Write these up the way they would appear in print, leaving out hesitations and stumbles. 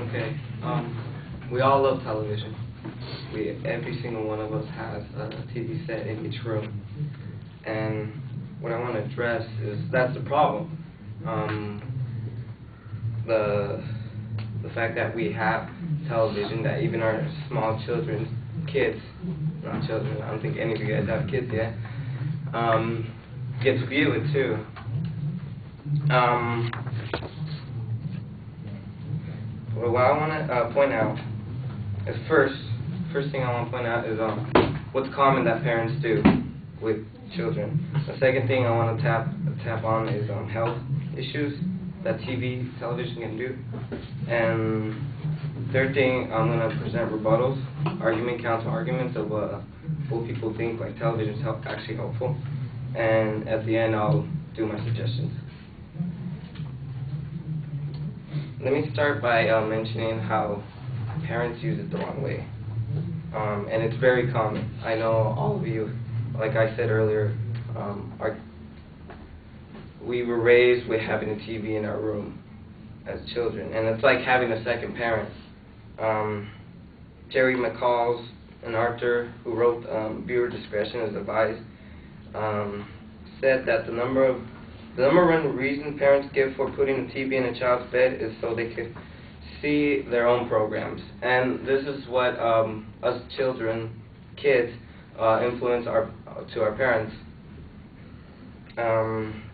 Okay. We all love television. Every single one of us has a TV set in each room. And what I want to address is that's the problem. The fact that we have television, that even our small children, kids, not children, I don't think any of you guys have kids yet, get to view it too. Well, what I want to point out is first thing I want to point out is what's common that parents do with children. The second thing I want to tap on is health issues that television can do. And third thing, I'm going to present rebuttals, counter arguments of what people think like television is actually helpful. And at the end, I'll do my suggestions. Let me start by mentioning how parents use it the wrong way. And it's very common. I know all of you, like I said earlier, we were raised with having a TV in our room as children. And it's like having a second parent. Jerry McCalls, an author who wrote Viewer Discretion is Advised, said that the number one reason parents give for putting a TV in a child's bed is so they could see their own programs. And this is what us kids, influence to our parents.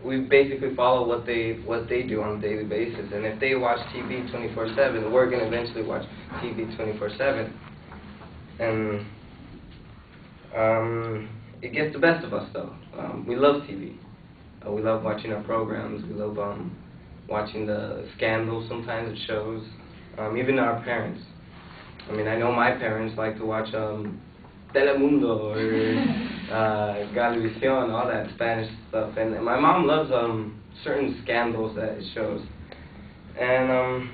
We basically follow what they do on a daily basis. And if they watch TV 24/7, we're going to eventually watch TV 24/7. And it gets the best of us, though. We love TV. We love watching our programs. We love watching the scandals sometimes it shows. Even our parents. I mean, I know my parents like to watch Telemundo or Galivisión, all that Spanish stuff. And my mom loves certain scandals that it shows. And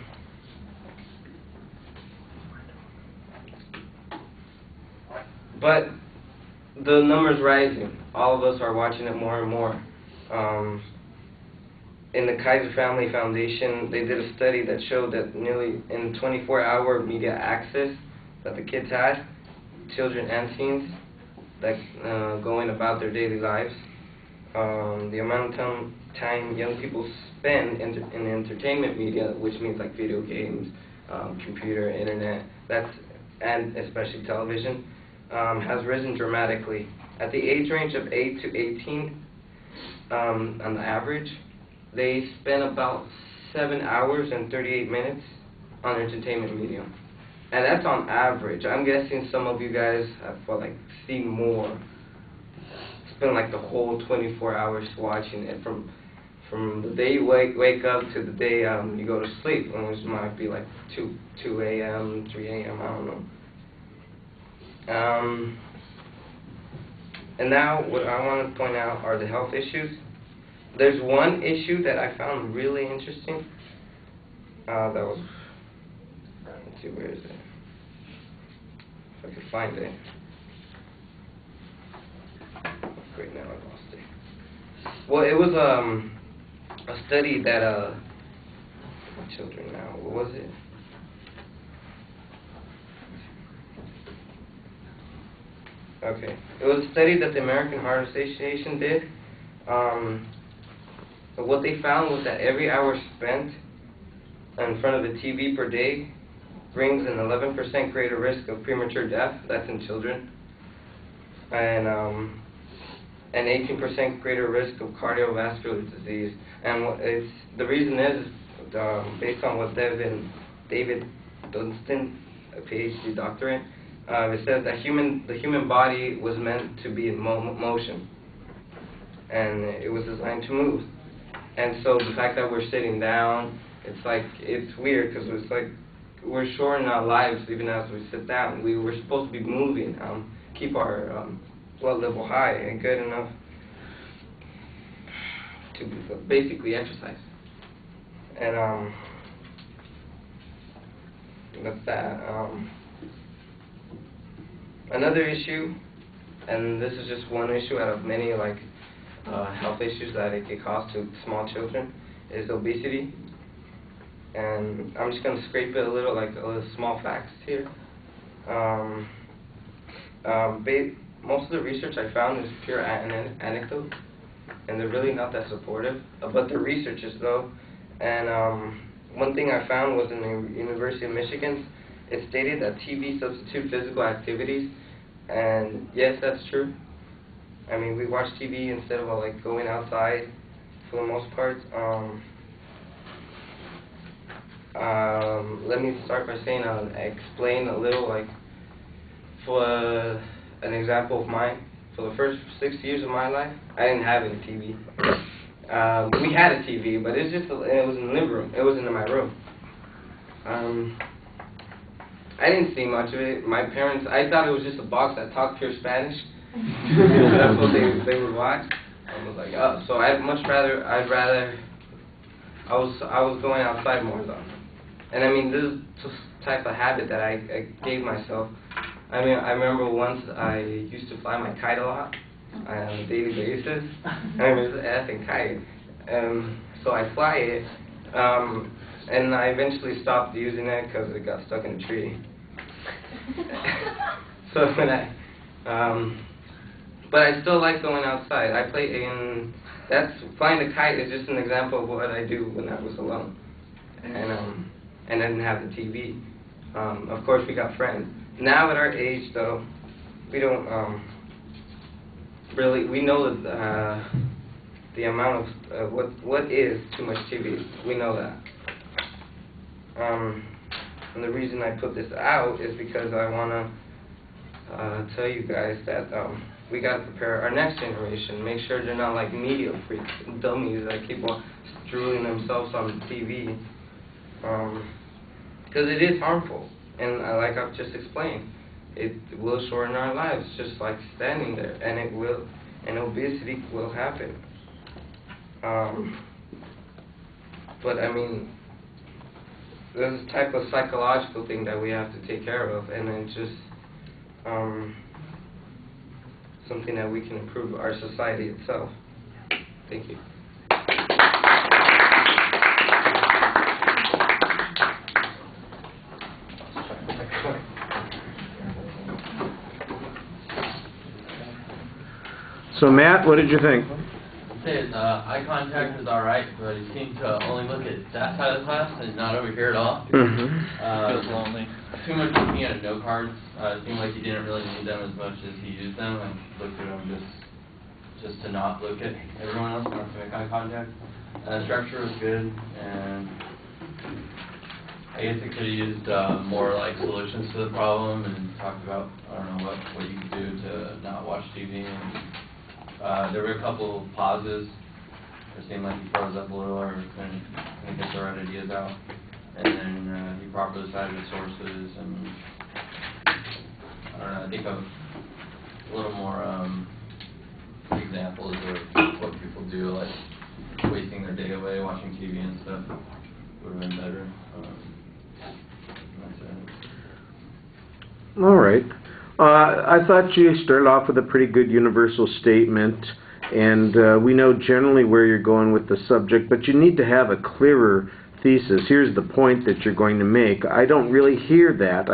but the number's rising. All of us are watching it more and more. In the Kaiser Family Foundation, they did a study that showed that nearly in 24-hour media access that the kids had, children and teens, that going about their daily lives, the amount of time young people spend in entertainment media, which means like video games, computer, internet, and especially television, has risen dramatically. At the age range of 8 to 18, on the average, they spend about 7 hours and 38 minutes on entertainment media. And that's on average. I'm guessing some of you guys have seen more. Spend like the whole 24 hours watching it from the day you wake up to the day you go to sleep, which might be like 2 a.m., 3 a.m., I don't know. And now what I want to point out are the health issues. There's one issue that I found really interesting. That was, let's see, where is it? If I could find it. Great, now I lost it. Well, it was a study that children now. What was it? Okay, it was a study that the American Heart Association did. What they found was that every hour spent in front of the TV per day brings an 11% greater risk of premature death. That's in children, and an 18% greater risk of cardiovascular disease. And the reason is based on what David Dunstan, a PhD doctorate, it says that the human body was meant to be in motion, and it was designed to move. And so the fact that we're sitting down, it's weird because it's like we're shortening our lives even as we sit down. We're supposed to be moving, keep our blood level high and good enough to basically exercise. And that's that. Another issue, and this is just one issue out of many health issues that it can cause to small children, is obesity. and I'm just going to scrape it a little, like a little small facts here. Most of the research I found is pure anecdote, and they're really not that supportive, but the research is though. And one thing I found was in the University of Michigan, it stated that TV substitute physical activities, and yes, that's true. I mean, we watch TV instead of like going outside for the most part. Let me start by saying explain a little, like, for an example of mine. For the first 6 years of my life, I didn't have any TV. We had a TV, but it was in the living room. It wasn't in my room. I didn't see much of it. My parents, I thought it was just a box that talked pure Spanish. That's what they would watch. I was like, oh, so I was going outside more though. And I mean, this is just type of habit that I gave myself. I mean, I remember once I used to fly my kite a lot on a daily basis. I mean, it's an effing kite. So I fly it, and I eventually stopped using it because it got stuck in a tree. So when but I still like going outside. I play flying the kite is just an example of what I do when I was alone, and I didn't have the TV. Of course, we got friends. Now at our age, though, we don't really. We know that the amount of what is too much TV. We know that. And the reason I put this out is because I want to tell you guys that we got to prepare our next generation. Make sure they're not like media freaks, dummies that keep on drooling themselves on TV. Because it is harmful, and like I've just explained, it will shorten our lives, just like standing there, and it will, and obesity will happen. But I mean, there's a type of psychological thing that we have to take care of, and then just something that we can improve our society itself. Thank you. So Matt, what did you think? His eye contact is alright, but he seemed to only look at that side of the class and not over here at all. Feels lonely. Too much looking at note cards. It seemed like he didn't really need them as much as he used them, and looked at them just to not look at everyone else, not to make eye contact. Structure was good, and I guess it could have used more like solutions to the problem, and talked about, I don't know, what you could do to not watch TV. And there were a couple pauses. It seemed like he froze up a little, or couldn't get the right ideas out. And then he properly cited his sources, and I don't know, I think of a little more examples of what people do, like wasting their day away watching TV and stuff would have been better. That's it. All right. I thought you started off with a pretty good universal statement, and we know generally where you're going with the subject, but you need to have a clearer thesis. Here's the point that you're going to make. I don't really hear that.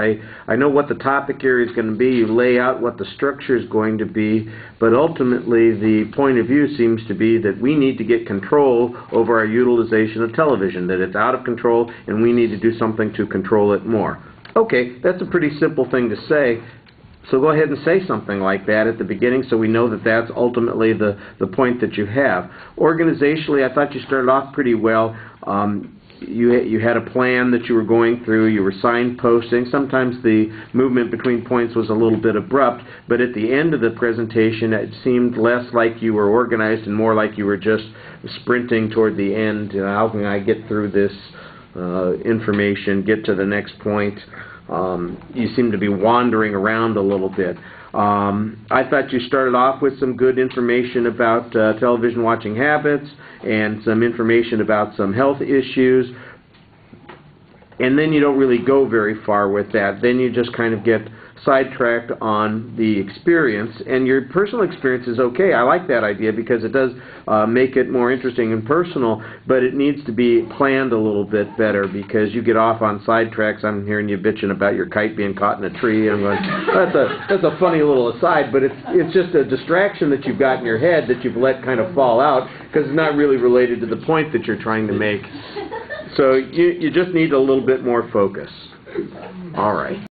I know what the topic area is going to be. You lay out what the structure is going to be, but ultimately the point of view seems to be that we need to get control over our utilization of television, that it's out of control and we need to do something to control it more. Okay, that's a pretty simple thing to say. So go ahead and say something like that at the beginning so we know that that's ultimately the point that you have. Organizationally, I thought you started off pretty well. You had a plan that you were going through. You were signposting. Sometimes the movement between points was a little bit abrupt, but at the end of the presentation it seemed less like you were organized and more like you were just sprinting toward the end. How can I get through this information, get to the next point? You seem to be wandering around a little bit. I thought you started off with some good information about television watching habits and some information about some health issues, and then you don't really go very far with that. Then you just kind of get sidetracked on the experience, and your personal experience is okay. I like that idea because it does make it more interesting and personal, but it needs to be planned a little bit better because you get off on sidetracks. I'm hearing you bitching about your kite being caught in a tree, and I'm going, that's a funny little aside, but it's just a distraction that you've got in your head that you've let kind of fall out because it's not really related to the point that you're trying to make. So you just need a little bit more focus. All right.